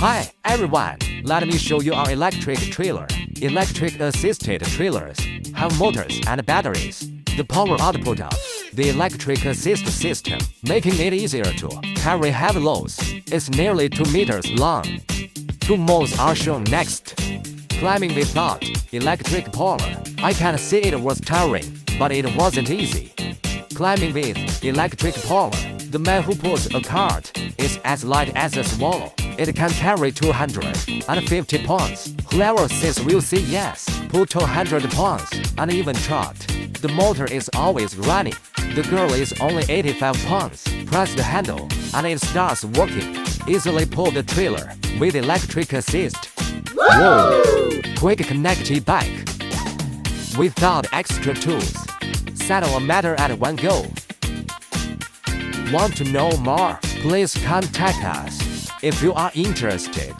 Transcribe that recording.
Hi everyone, let me show you our electric trailer. Electric assisted trailers have motors and batteries. The power output of the electric assist system, making it easier to carry heavy loads, is nearly 2 meters long. Two modes are shown next. Climbing without electric power. I can see it was tiring, but it wasn't easy. Climbing with electric power. The man who pulls a cart is as light as a swallow. It can carry 250 pounds. Whoever says will say yes, pull 200 pounds, and even trot. The motor is always running. The girl is only 85 pounds. Press the handle, and it starts working. Easily pull the trailer with electric assist. Whoa! Quick connected bike. Without extra tools. Settle a matter at one go. Want to know more? Please contact us. If you are interested.